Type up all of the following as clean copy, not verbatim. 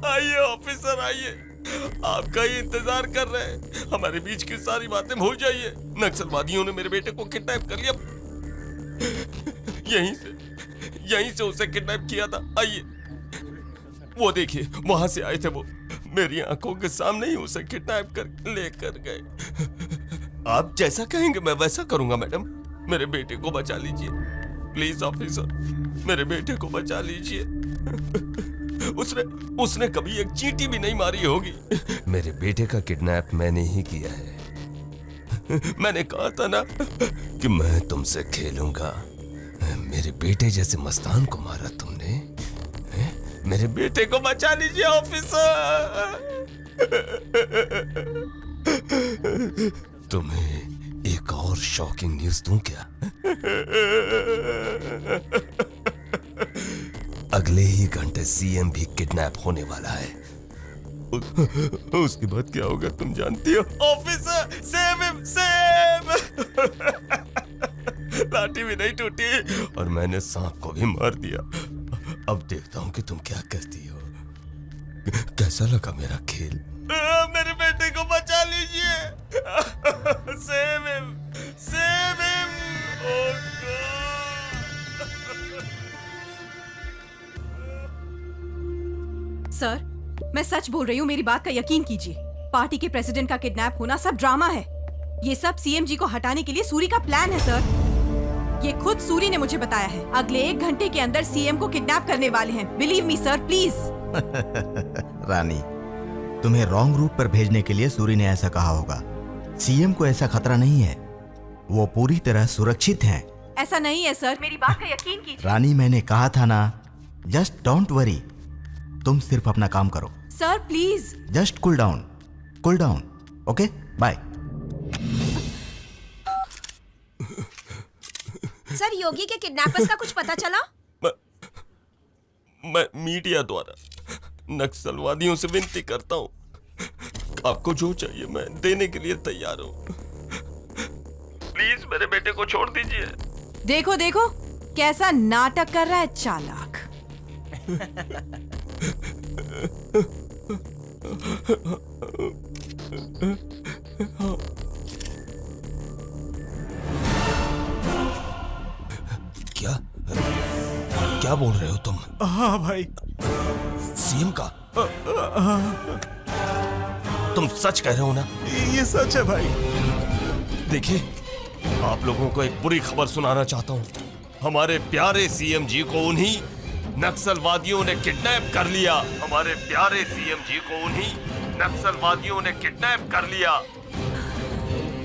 आइए ऑफिसर आइए, आपका ही इंतजार कर रहे हैं। हमारे बीच की सारी बातें भूल जाइए। नक्सलवादियों ने मेरे बेटे को किडनैप कर लिया। यहीं से उसे किडनैप किया था। आइए, वो देखिए वहां से आए थे वो। मेरी आंखों के सामने ही उसे किडनैप कर लेकर गए। आप जैसा कहेंगे मैं वैसा करूंगा मैडम। मेरे बेटे को बचा लीजिए प्लीज ऑफिसर, मेरे बेटे को बचा लीजिए। उसने कभी एक चींटी भी नहीं मारी होगी। मेरे बेटे का किडनैप मैंने ही किया है। मैंने कहा था ना कि मैं तुमसे खेलूंगा। मेरे बेटे जैसे मस्तान को मारा तुमने। मेरे बेटे को बचा लीजिए ऑफिसर। तुम्हें एक और शॉकिंग न्यूज दूं क्या? अगले ही घंटे सीएम भी किडनैप होने वाला है। उसके बाद क्या होगा तुम जानती हो? Officer save him, save. लाठी भी नहीं टूटी और मैंने सांप को भी मार दिया। अब देखता हूँ कि तुम क्या करती हो। कैसा लगा मेरा खेल? मेरे बेटे को बचा लीजिए। Save him, save him. Oh sir, मैं सच बोल रही हूँ, मेरी बात का यकीन कीजिए। पार्टी के प्रेसिडेंट का किडनैप होना सब ड्रामा है। ये सब सीएम जी को हटाने के लिए सूरी का प्लान है सर। ये खुद सूरी ने मुझे बताया है। अगले 1 घंटे के अंदर सीएम को किडनैप करने वाले हैं। Believe me sir, please. Rani, तुम्हें रॉन्ग रूट पर भेजने के लिए सूरी ने ऐसा कहा होगा। सीएम को ऐसा खतरा नहीं है, वो पूरी तरह सुरक्षित हैं। ऐसा नहीं है सर, मेरी बात का यकीन कीजिए। रानी, मैंने कहा था ना, जस्ट डोंट वरी। तुम सिर्फ अपना काम करो। Sir please. Just cool down, okay, bye. Sir, Yogi के किडनैपर्स का कुछ पता चला? मैं मीडिया द्वारा नक्सलवादियों से विनती करता हूँ, आपको जो चाहिए मैं देने के लिए तैयार हूँ। प्लीज मेरे बेटे को छोड़ दीजिए। देखो देखो कैसा नाटक कर रहा है चालाक। क्या क्या बोल रहे हो तुम? हाँ भाई। सीएम का? तुम सच कह रहे हो ना? ये सच है भाई। देखिए, आप लोगों को एक बुरी खबर सुनाना चाहता हूँ। हमारे प्यारे सीएम जी को उन्हीं नक्सलवादियों ने किडनैप कर लिया। हमारे प्यारे सीएम जी को उन्हीं नक्सलवादियों ने किडनैप कर लिया।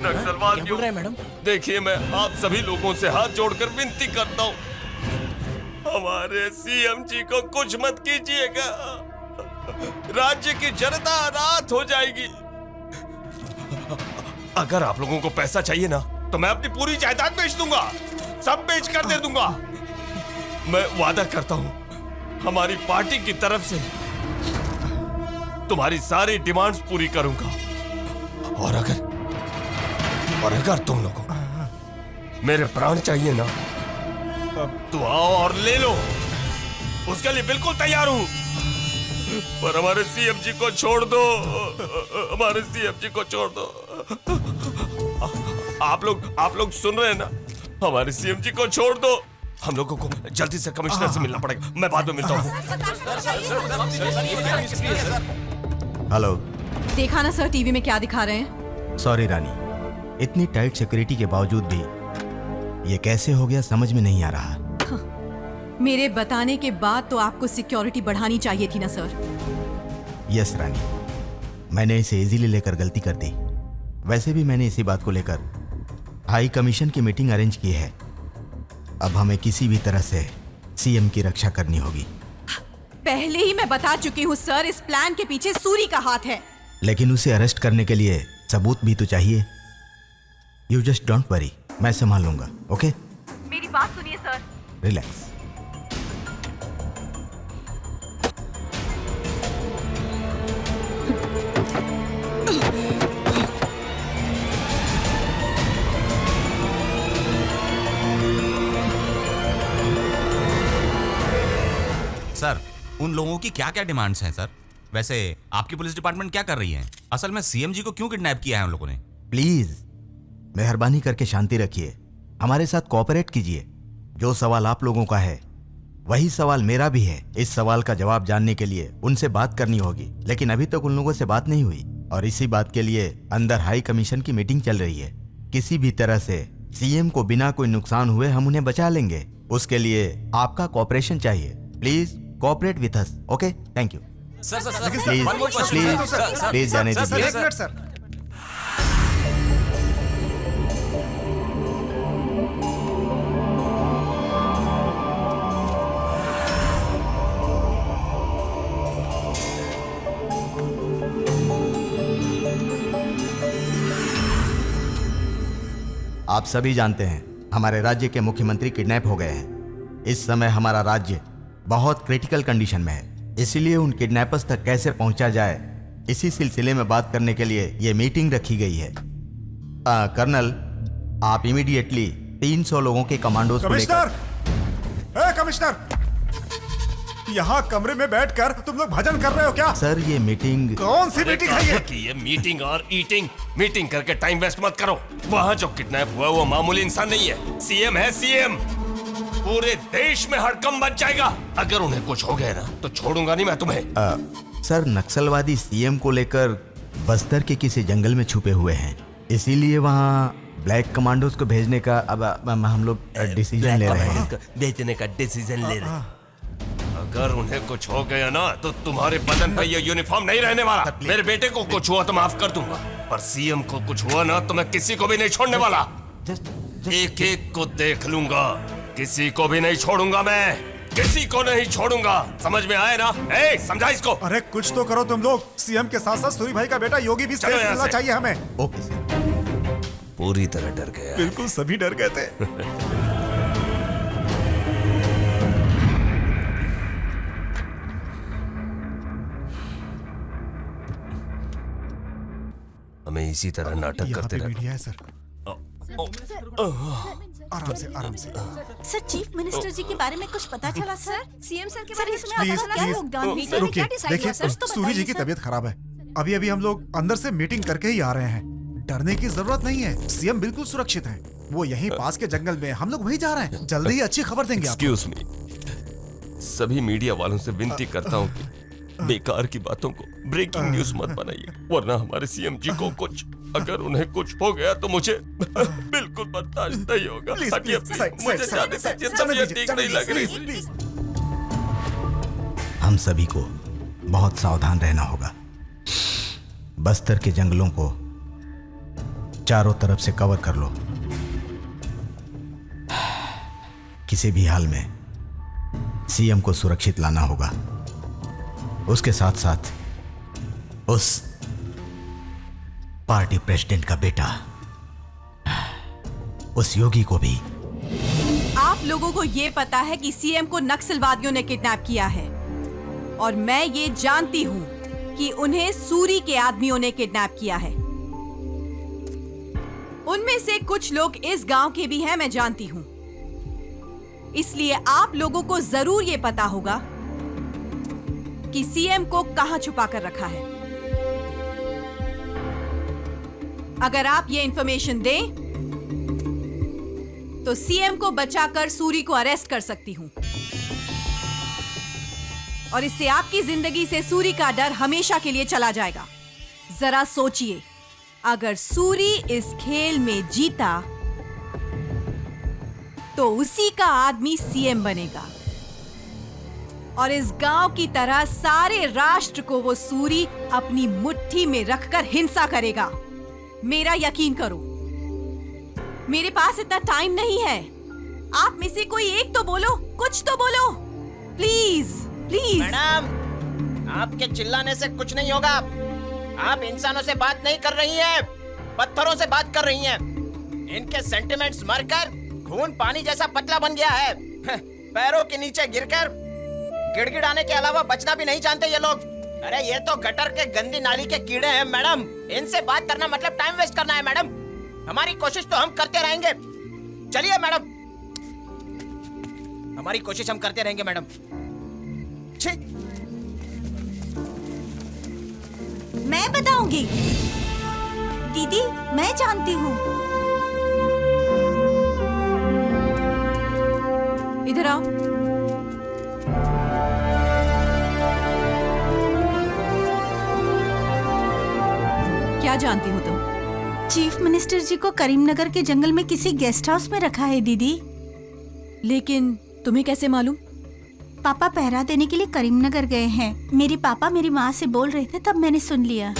नक्सलवादियों, मैडम देखिए, मैं आप सभी लोगों से हाथ जोड़कर विनती करता हूँ, हमारे सीएम जी को कुछ मत कीजिएगा। राज्य की जनता रात हो जाएगी। अगर आप लोगों को पैसा चाहिए ना, तो मैं अपनी पूरी जायदाद बेच दूंगा, सब बेच कर दे दूंगा। मैं वादा करता हूं, हमारी पार्टी की तरफ से तुम्हारी सारी डिमांड्स पूरी करूंगा। और अगर तुम लोगों को मेरे प्राण चाहिए ना, तो आओ और ले लो, उसके लिए बिल्कुल तैयार हूं। पर हमारे सीएम जी को छोड़ दो, हमारे सीएम जी को छोड़ दो। आप लोग सुन रहे हैं ना? हमारे सीएम जी को छोड़ दो। हम लोगों को जल्दी से कमिश्नर से मिलना पड़ेगा। मैं बाद में मिलता हूँ। हेलो। देखा ना सर टीवी में क्या दिखा रहे हैं? सॉरी रानी, इतनी टाइट सिक्योरिटी के बावजूद भी ये कैसे हो गया समझ में नहीं आ रहा। मेरे बताने के बाद तो आपको सिक्योरिटी बढ़ानी चाहिए थी ना सर। यस रानी, मैंने इसे इजीली लेकर गलती कर दी। वैसे भी मैंने इसी बात को लेकर हाई कमीशन की मीटिंग अरेंज की है। अब हमें किसी भी तरह से सीएम की रक्षा करनी होगी। पहले ही मैं बता चुकी हूँ सर, इस प्लान के पीछे सूरी का हाथ है। लेकिन उसे अरेस्ट करने के लिए सबूत भी तो चाहिए। यू जस्ट डोंट वरी, मैं संभाल लूंगा। ओके, मेरी बात सुनिए सर। रिलैक्स। सर, उन लोगों की क्या क्या डिमांड्स हैं सर? वैसे आपकी पुलिस डिपार्टमेंट क्या कर रही है? असल में सीएम जी को क्यों किडनैप किया है उन लोगों ने? प्लीज मेहरबानी करके शांति रखिए, हमारे साथ कोऑपरेट कीजिए। जो सवाल आप लोगों का है वही सवाल मेरा भी है। इस सवाल का जवाब जानने के लिए उनसे बात करनी होगी, लेकिन अभी तक उन लोगों से बात नहीं हुई और इसी बात के लिए अंदर हाई कमीशन की मीटिंग चल रही है। किसी भी तरह से सीएम को बिना कोई नुकसान हुए हम उन्हें बचा लेंगे। उसके लिए आपका कोऑपरेशन चाहिए। Please cooperate with us. Okay, thank you. Please जाने दीजिए। आप सभी जानते हैं हमारे राज्य के मुख्यमंत्री किडनैप हो गए हैं। इस समय हमारा राज्य बहुत क्रिटिकल कंडीशन में है, इसीलिए उन किडनैपर्स तक कैसे पहुंचा जाए, इसी सिलसिले में बात करने के लिए ये मीटिंग रखी गई है। कर्नल, आप इमीडिएटली 300 लोगों के कमांडोज को लेकर। कमिश्नर, कमिश्नर, यहाँ कमरे में बैठकर तुम लोग भजन कर रहे हो क्या? सर ये मीटिंग। कौन सी मीटिंग है ये? कि ये मीटिंग और ईटिंग, मीटिंग करके टाइम वेस्ट मत करो। वहाँ जो किडनैप हुआ वो मामूली इंसान नहीं है, सीएम है, सीएम। पूरे देश में हड़कंप मच जाएगा। अगर उन्हें कुछ हो गया ना तो छोड़ूंगा नहीं मैं तुम्हें। सर नक्सलवादी सीएम को लेकर बस्तर के किसी जंगल में छुपे हुए हैं, इसीलिए वहाँ ब्लैक कमांडोज को भेजने का अब हम लोग डिसीजन ले रहे हैं। भेजने का डिसीजन ले रहे हैं। अगर उन्हें कुछ हो गया ना तो तुम्हारे बदन पर ये यूनिफॉर्म नहीं रहने वाला। मेरे बेटे को कुछ हुआ तो माफ कर दूंगा, पर सीएम को कुछ हुआ ना तो मैं किसी को भी नहीं छोड़ने वाला। एक एक को देख लूंगा, किसी को भी नहीं छोड़ूंगा। मैं किसी को नहीं छोड़ूंगा, समझ में आए ना? ए, समझा इसको। अरे कुछ तो करो तुम लोग। सीएम के साथ साथ सूरी भाई का बेटा योगी भी सेफ मिलना चाहिए हमें। Okay sir. पूरी तरह डर गया। बिल्कुल, सभी डर गए थे। हमें इसी तरह नाटक करते रहना। मीडिया है सर। आराम से, आराम से। सर चीफ मिनिस्टर जी के बारे में कुछ पता चला सर? सीएम सर के बारे में प्लीज, प्लीज रुकिए। देखिए, सूरी जी की तबीयत खराब है। अभी अभी हम लोग अंदर से मीटिंग करके ही आ रहे हैं। डरने की जरूरत नहीं है, सीएम बिल्कुल सुरक्षित हैं। वो यहीं पास के जंगल में, हम लोग वहीं जा रहे हैं। जल्दी ही अच्छी खबर देंगे आपको। एक्सक्यूज मी, सभी मीडिया वालों से विनती करता हूँ कि बेकार की बातों को ब्रेकिंग न्यूज मत बनाइए, वरना हमारे सीएम जी को कुछ, अगर उन्हें कुछ हो गया तो मुझे बिल्कुल बर्दाश्त नहीं होगा। मुझे जाने दीजिए, तबीयत ठीक नहीं लग रही। हम सभी को बहुत सावधान रहना होगा। बस्तर के जंगलों को चारों तरफ से कवर कर लो। किसी भी हाल में सीएम को सुरक्षित लाना होगा। उसके साथ साथ उस पार्टी प्रेसिडेंट का बेटा, उस योगी को भी। आप लोगों को ये पता है कि सीएम को नक्सलवादियों ने किडनैप किया है, और मैं ये जानती हूं कि उन्हें सूरी के आदमियों ने किडनैप किया है। उनमें से कुछ लोग इस गांव के भी हैं, मैं जानती हूं। इसलिए आप लोगों को जरूर ये पता होगा कि सीएम को कहां छुपा कर रखा है। अगर आप ये इंफॉर्मेशन दें तो सीएम को बचाकर सूरी को अरेस्ट कर सकती हूं, और इससे आपकी जिंदगी से सूरी का डर हमेशा के लिए चला जाएगा। जरा सोचिए, अगर सूरी इस खेल में जीता तो उसी का आदमी सीएम बनेगा, और इस गांव की तरह सारे राष्ट्र को वो सूरी अपनी मुट्ठी में रखकर हिंसा करेगा। मेरा यकीन करो। मेरे पास इतना टाइम नहीं है। आप में से कोई एक तो बोलो, कुछ तो बोलो, प्लीज प्लीज। मैडम, आपके चिल्लाने से कुछ नहीं होगा। आप इंसानों से बात नहीं कर रही हैं, पत्थरों से बात कर रही हैं। इनके सेंटिमेंट्स मरकर खून पानी जैसा पतला बन गया है। पैरों के नीचे गिरकर गिड़गिड़ाने के अलावा बचना भी नहीं जानते ये लोग। अरे ये तो गटर के गंदी नाली के कीड़े हैं मैडम। इनसे बात करना मतलब टाइम वेस्ट करना है मैडम। हमारी कोशिश तो हम करते रहेंगे। चलिए मैडम, हमारी कोशिश हम करते रहेंगे मैडम। मैं बताऊंगी दीदी, मैं जानती हूँ। इधर आओ। क्या जानती हो तुम? चीफ मिनिस्टर जी को करीमनगर के जंगल में किसी गेस्ट हाउस में रखा है दीदी। लेकिन तुम्हें कैसे मालूम? पापा पहरा देने के लिए करीमनगर गए हैं। मेरे पापा मेरी माँ से बोल रहे थे, तब मैंने सुन लिया।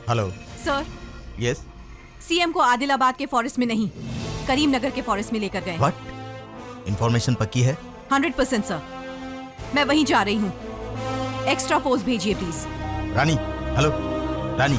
Hello sir, yes. सीएम को आदिलाबाद के फॉरेस्ट में नहीं, करीमनगर के फॉरेस्ट में लेकर गए। व्हाट? इंफॉर्मेशन पक्की है? 100% सर। मैं वहीं जा रही हूँ। एक्स्ट्रा फोर्स भेजिए प्लीज। Rani, hello Rani.